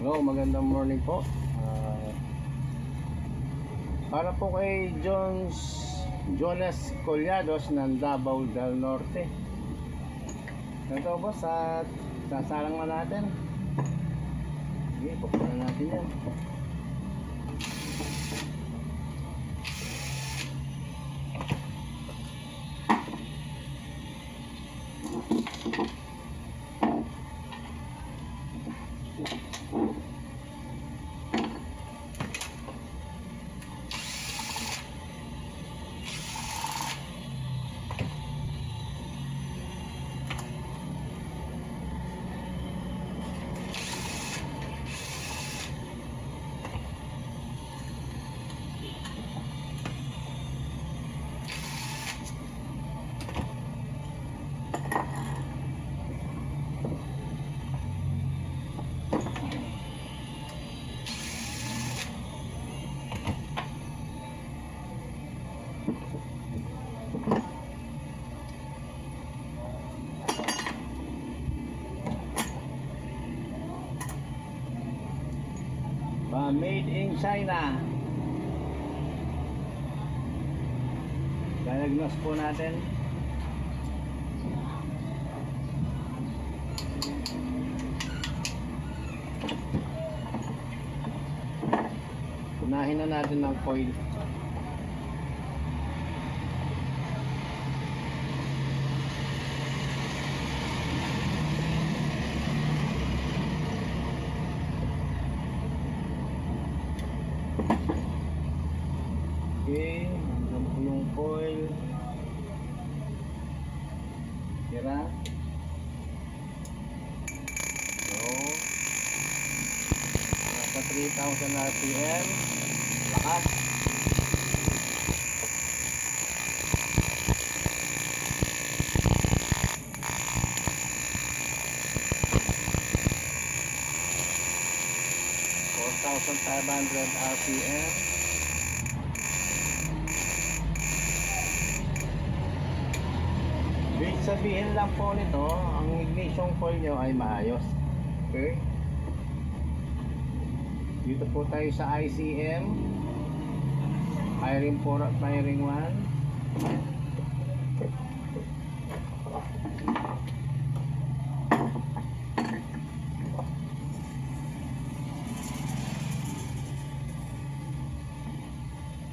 Hello, magandang morning po. Para po kay Jonas Collados ng Davao del Norte. Ito boss, at sasalang na natin. Sige, buksan na natin yan. Made in China. Diagnose po natin. Unahin na natin ng coil. Okay, andyan po yung coil. Tira. So, nasa 3,000 RPM. Lakas. RPM. Ibig sabihin lang po nito, ang ignition coil nyo ay maayos. Okay? Dito po tayo sa ICM, firing 4 at firing 1.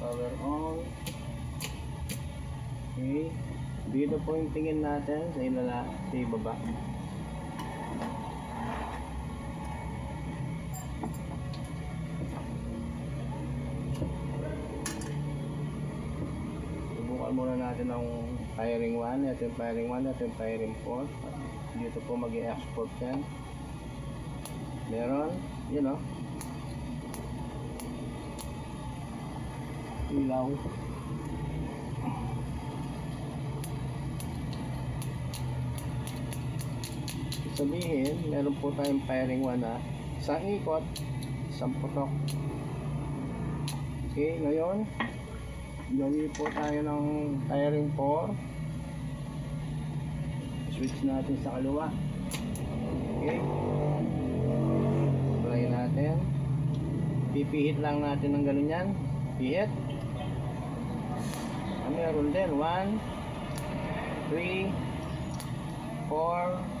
Power on. Okay. Dito po yung tingin natin sa ibaba. Subukan muna natin ang firing 1. Ito yung firing 1, ito yung firing 4. Dito po mag-i-export yan. Meron, you know, ilaw. Sabihin, meron po tayong firing 1 na isang ikot, isang putok. Okay, ngayon gawin po tayo ng firing 4. Switch natin sa kaliwa. Okay, apply natin. Pipihit lang natin ng ganun yan. Pihit. Meron din 1, 3, 4,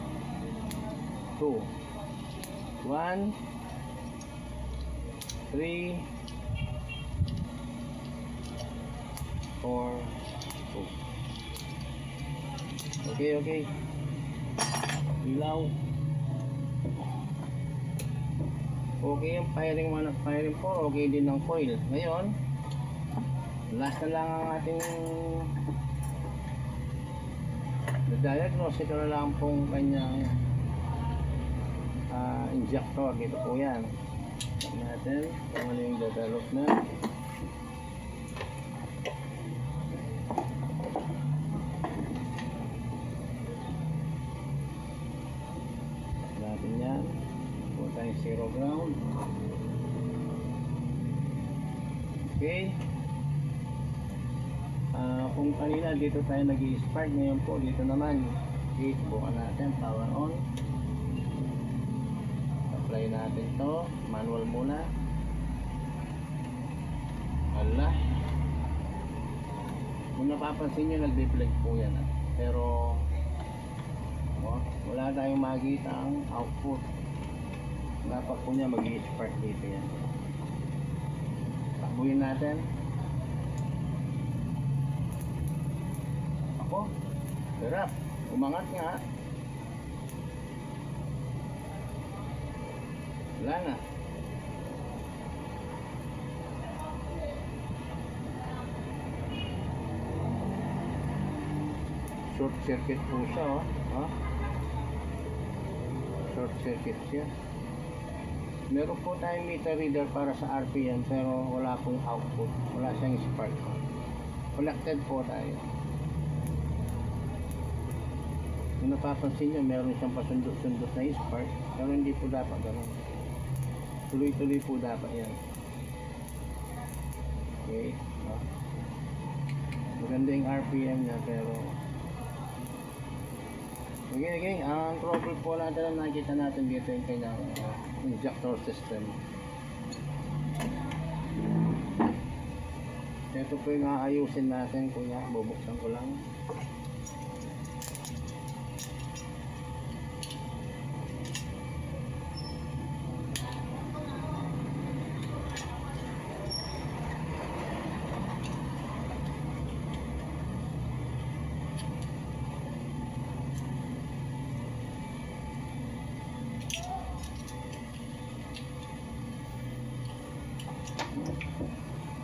2, 1, 3, 4, 2. Okay. Ilaw. Okay yung firing 1 at firing 4. Okay din ng coil. Ngayon, last na lang ang ating diagnose. Ito na lang pong kanyang injector. Dito po yan. Tignan natin kung ano yung develop na. Natin yan. Punta tayong zero ground. Okay. Kung kanina dito tayo nag-i-spark, ngayon po dito naman. Okay, bukan natin, power on. Apply natin to. Manual muna. Hala. Kung napapansin nyo, nag-deflect po yan. Pero wala tayong makikita ang output. Dapat po niya mag-i-spark dito yan. Takbuhin natin. Ako, sarap. Umangat nga. Wala na. Short circuit po siya, oh. Short circuit siya. Meron po tayong meter reader para sa RPM pero wala pong output. Wala siyang spark. Connected po tayo. Kung napapansin nyo, meron siyang pasundot-sundot na spark pero hindi po dapat ganun. Tuloy-tuloy po dapat yan. Okay. Maganda yung RPM niya pero okay. Ang trouble po natin na nakita natin dito yung kanyang injector system. Ito po yung aayusin natin, kuya. Bubuksan ko lang.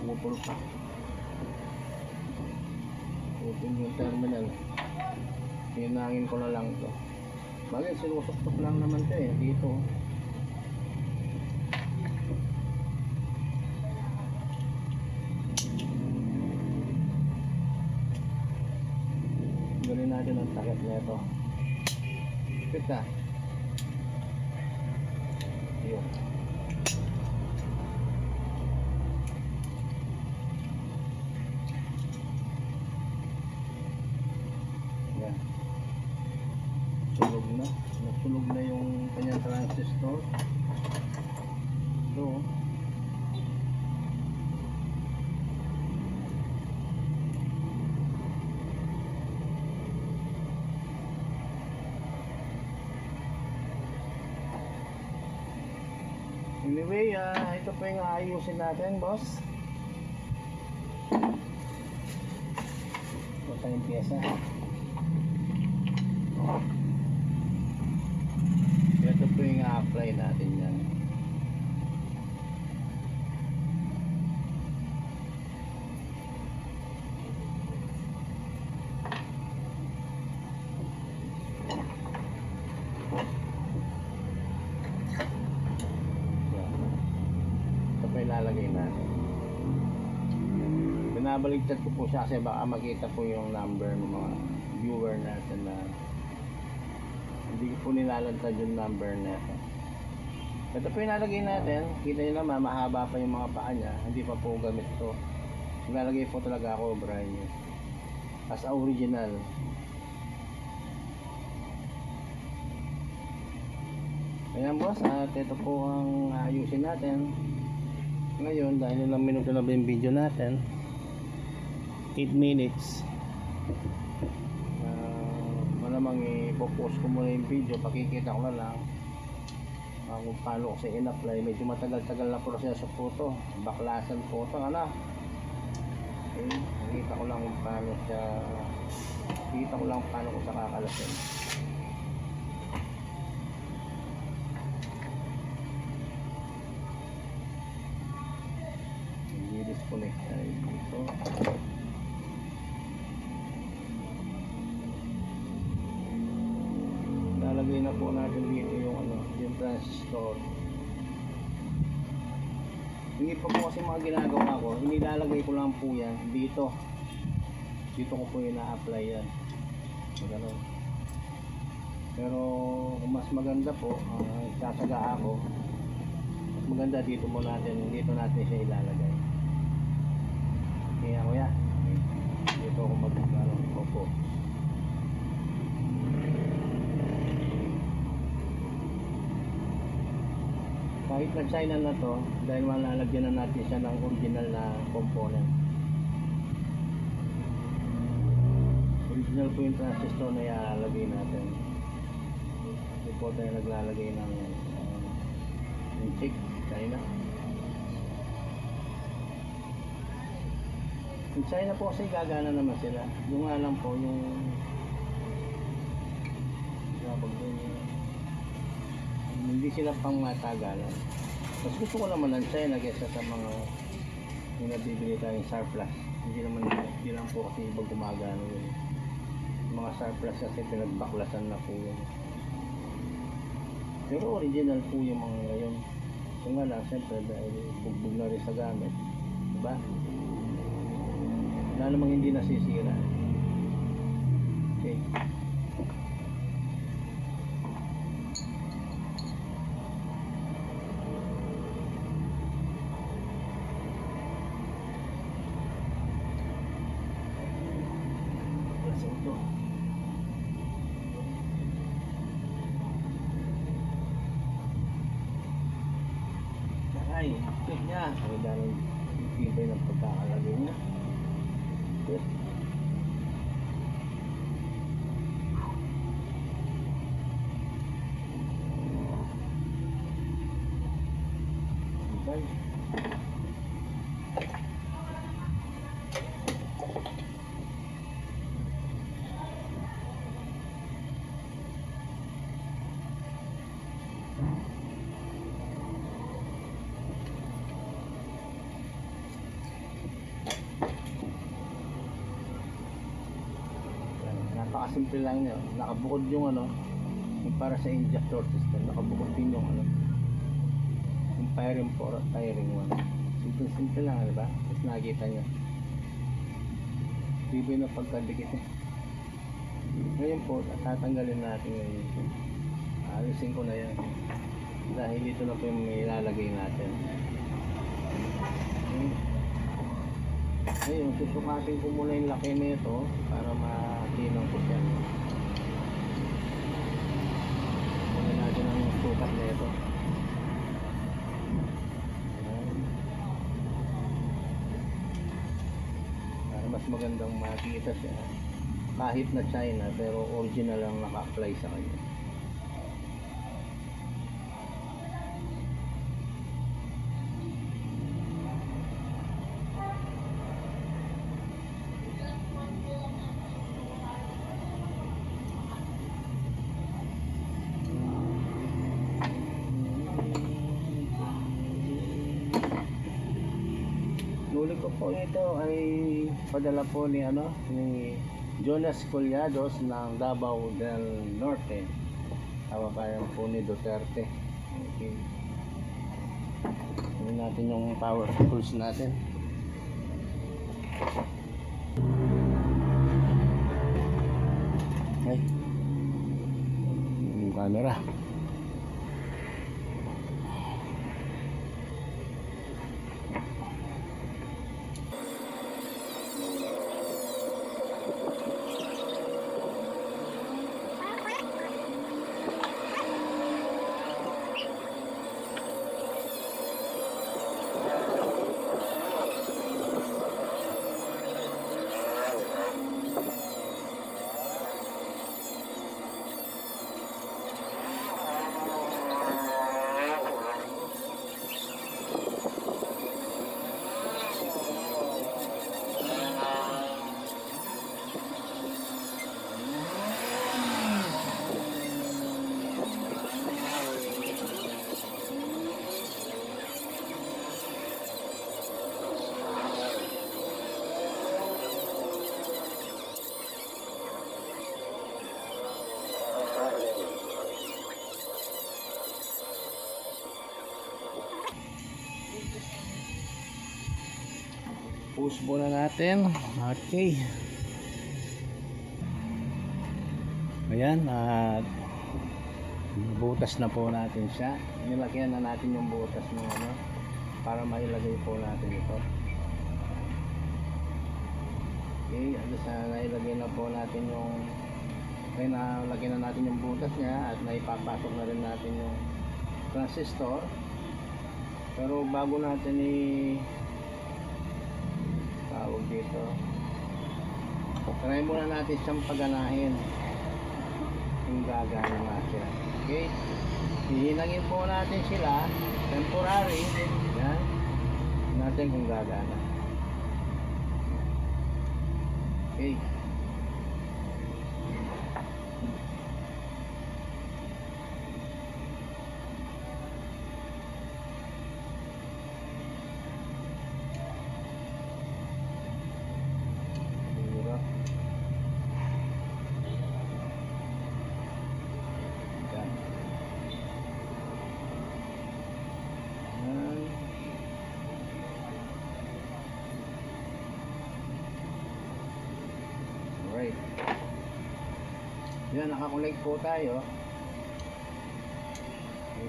Pumupulok pa. Open yung terminal. Hinangin ko na lang ito. Bagay, sinusuktok lang naman ito eh. Dito. Galing natin ang takip na ito. Spit na. Yun. Nasunog na yung kanyang transistor. Ito. Anyway, ito po yung aayusin natin, boss. Ito yung pyesa. Ito po yung a-apply natin yan. Ito po ilalagay natin. Binabaligtad ko po siya kasi baka makita po yung number ng mga viewer natin na hindi po nilalantad yung number na ito. Ito po yung nalagay natin. Kita nyo naman, mahaba pa yung mga paa niya. Hindi pa po gamit ito. Nilalagay po talaga ako, brand new. As a original. Ayan boss, at ito po ang ayusin natin. Ngayon, dahil ilang minuto na ba yung video natin, 8 minutes. Malamang i-focus ko muna yung video, pakikita ko na lang kung paano ko siya in-apply. Medyo matagal-tagal na proseso po ito, baklasan po ito, ano. Okay, nakita ko lang kung paano siya, nakita ko lang paano ko siya kakalasin. I-disconnect tayo dito. Lalagay na po natin dito yung yung transistor. Hindi pa po kasi mga ginagawa ko, inilalagay ko lang po yan dito. Dito ko po yung na-apply yan. Magano'n. Pero kung mas maganda po, sasaga ako, mas maganda dito natin siya ilalagay. Kaya kuya, dito ako opo. Kahit na China na to, dahil malalagyan na natin siya ng original na component. Original po yung transistor na ilalagay natin. Hindi po tayo naglalagay ng chip, China. Yung China po kasi gagana naman sila. Yung nga lang po, yung hindi sila pang matagalan. Mas gusto ko naman ng China kaysa sa mga yung nabibili tayong surplus. Hindi lang po kasi ibang gumagano yun. Mga surplus kasi pinagbaklasan na po yun. Pero original po yung mga ngayon. So nga lang, siyempre dahil bugbog na rin sa gamit, diba? Wala namang hindi nasisira. Okay. Ay, check niya. Ay, dahil tibay ng pagkakalagay niya. Good. Okay. Napakasimple lang yun. Nakabukod yung yung para sa injector system. Nakabukod din yung yung firing 4 at firing 1. Simple lang, diba? Tapos nakikita nyo. Bibay na pagkadikit eh. Ngayon po, tatanggalin natin ngayon. Alisin ko na yan. Dahil ito na po yung ilalagay natin. Ngayon, susukatin ko muna yung laki nito para matinang ko siya. Muna natin ang sukat nito. Para mas magandang makikita siya. Kahit na China, pero original ang naka-apply sa kanya. Nuli ko po ito ay padala po ni ni Jonas Collados ng Davao del Norte, kababayan po ni Duterte. Okay. Tingnan natin yung power tools natin. Ay, yung camera. Push muna natin. Okay. Ayan, at butas na po natin siya. Nilagyan na natin yung butas ng para mailagay po natin ito. Okay, at nailagay na po natin yung nalagyan na natin yung butas niya at naipapasok na rin natin yung transistor. Pero bago natin tawag dito, try muna natin siyang paganahin kung gagana na siya. Okay, hihinangin po natin sila temporary. Yan natin kung gagana. Okay, alright. Yan, nakakonect po tayo.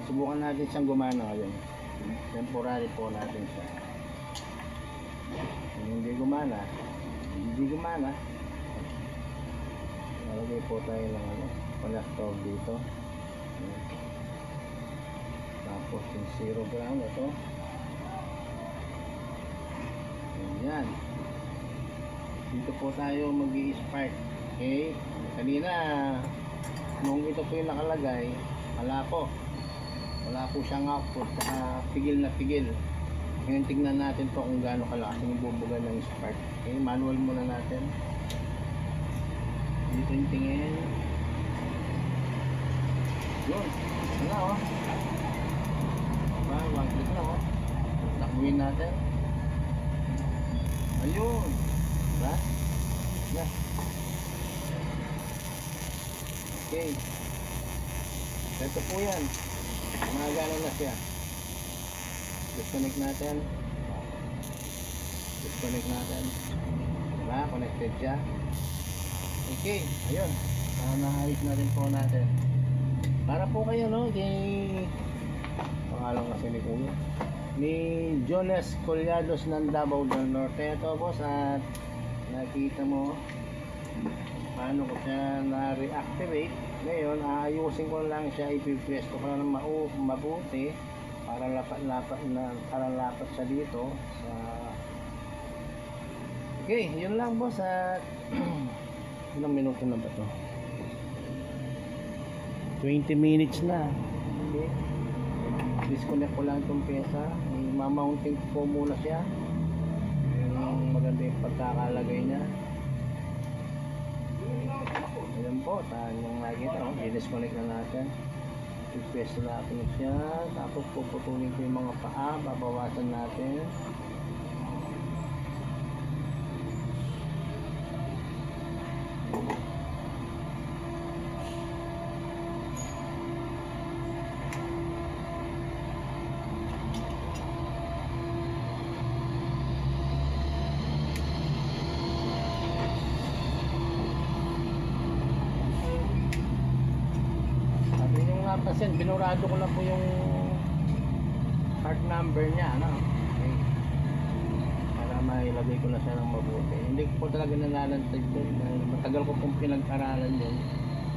Subukan natin siyang gumana ngayon. Temporary po natin siya. Kung hindi gumana, nalagay po tayo ng connector dito. Tapos yung zero ground ito. Yan. Dito po tayo mag-i-spark. Okay, kanina nung ito po yung nakalagay, wala po siyang output, pigil na pigil. Ngayon tignan natin po kung gaano kalakas yung bubuga ng spark. Okay, manual muna natin. Dito yung tingin. Yun, wala oh. One click na oh. Takbuhin natin. Ayun, diba? Yeah. Okay, ito po yan, magagano na siya. Disconnect natin, diba? Connected siya. Okay, ayun, naayos na rin po natin. Para po kayo, no, pangalan kasi ni Kuya, ni Jones Collados ng Davao del Norte. Ito boss, at nakita mo paano ko siya na-reactivate. Ngayon, aayusin ko lang siya, ipipress ko para mabuti para lapat siya dito sa... Okay, yun lang boss. At ilang minuto na ba to? 20 minutes na. Okay, disconnect ko lang itong pyesa. Mamounting ko muna siya. Yung maganda yung pagkakalagay niya. Ayan po, tayo yung nakikita, i-disconnect na natin. I-press natin siya, tapos puputulin ko yung mga paa, babawasan natin. Kasi binurado ko lang po yung card number niya, ano? Okay. Para mailagay ko na siya ng mabuti. Hindi ko po talaga nalalantad doon. Matagal ko pong pinag-aralan yun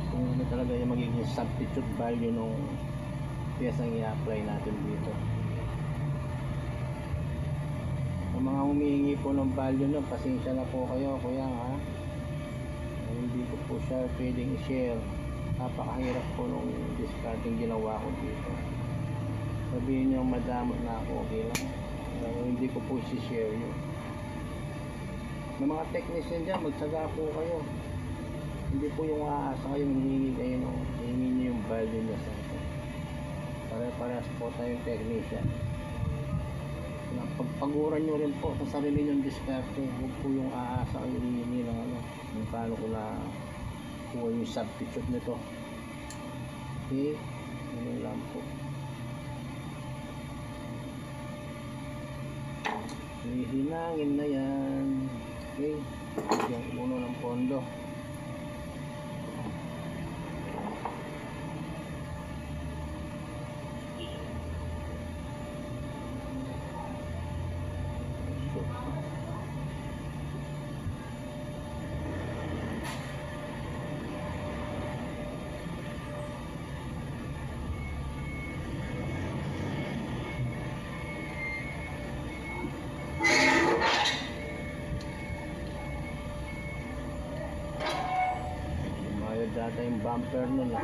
kung ano talaga yung magiging substitute value nung piyesang i-apply natin dito. Ang mga humihingi po ng value nyo, pasensya na po kayo, kuya, ha? Hindi ko po siya pwedeng i-share. Napakahirap po nung discarding ginawa ko dito. Sabihin nyo madamot na ako, okay lang. Hindi ko po i-share yun. May mga technician dyan, magsaga po kayo. Hindi po yung aasa kayo, hihingi kayo, no? Hihingi nyo yung value nyo sa akin. Pare-parehas po tayong technician. Pagpaguran nyo rin po sa sarili nyo yung discarding. Huwag po yung aasa kayo, hihingi ng ano. Yung paano ko na kuha yung substitute nito. Okay, ano lang po, hihinangin na yan. Okay, bigyan ko muna ng pondo. Yung bumper nun ah.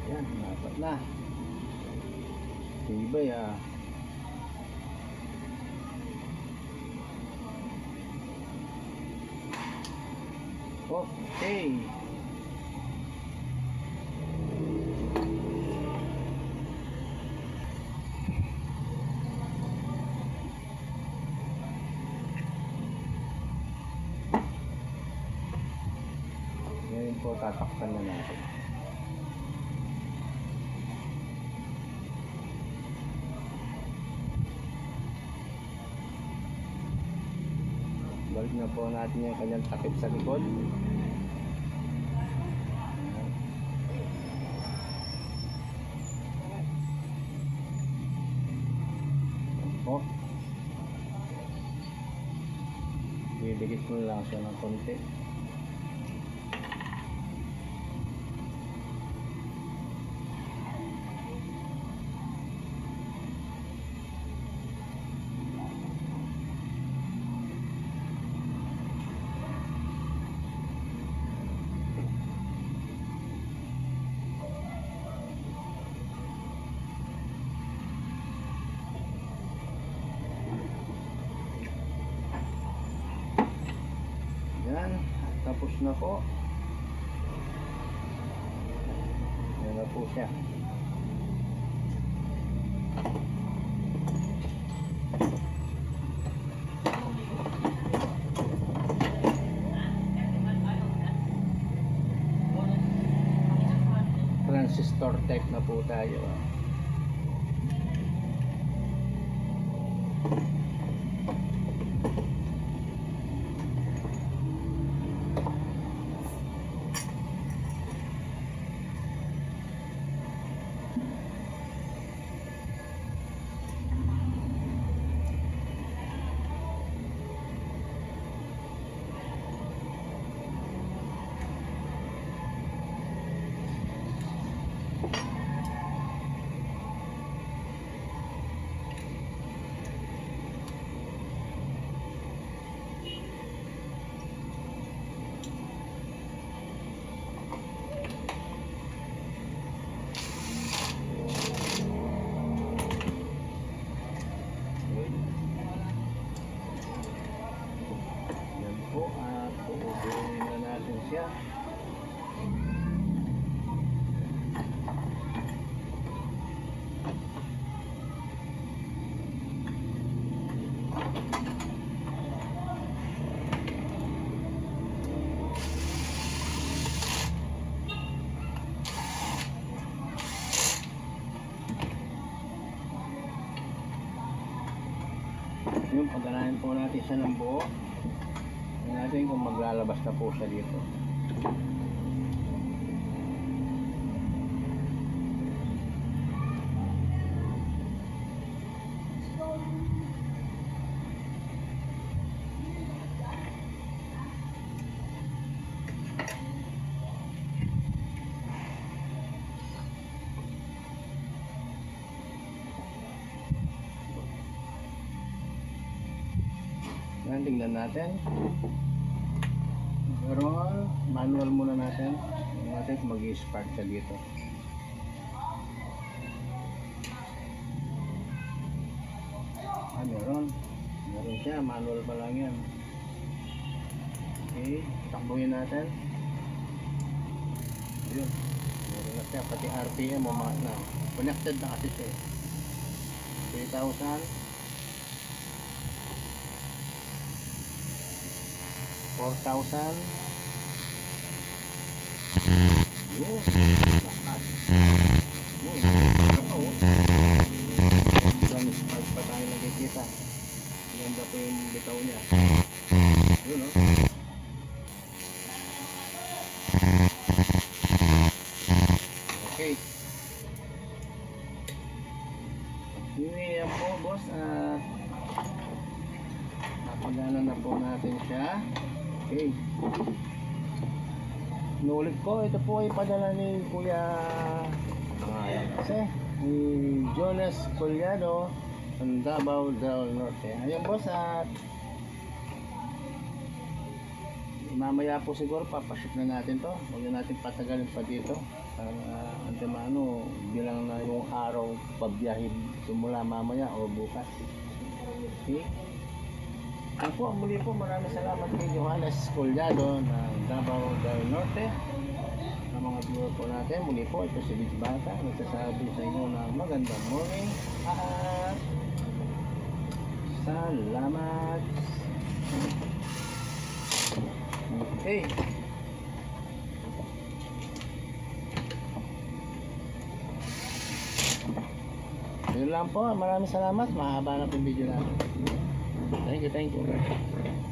Yan, dapat na. Tibay ah. Okay. Ngayon po tatakpan na natin. Balik na po natin yung kanyang takip sa likod. Oh. Didikit ko lang siya ng konti. Yan, tapos na po. Yan na po siya. Transistor type na po tayo. Uubuhin na natin siya. Yung pagkanahin po natin siya ng buo. Tingnan natin kung maglalabas na po siya dito. Yan, tingnan natin. Overall, manual muna natin. Tingnan natin kung mag-i-spark siya dito. Meron siya, manual pa lang yan. Okay, takbuhin natin. Yun, meron na siya, pati RPM umangat na. Connected na kasi siya 3,000 4,000. Yun, lakas. Yun, ilang spark pa tayo nakikita. Ganda po yung bitaw niya. Yun, oh. Okay. Yan po, boss. Napagana na po natin siya. Okay. Nulit ko, ito po ay padala ni Kuya kasi ni Jonas Collado ng Davao del Norte. Ayun boss, at mamaya po siguro papashoot na natin to. Huwag na natin patagalin pa dito para antemano bilang na yung araw pabiyahin simula mamaya o bukas. Okay. Yan po, muli po maraming salamat kay Jonas Collado ng Davao del Norte. Sa mga viewer po natin, muli po ito si Big Bata nagsasabi sa inyo na magandang morning at salamat. Okay. Yun lang po, maraming salamat. Mahaba na po yung video natin. Thank you.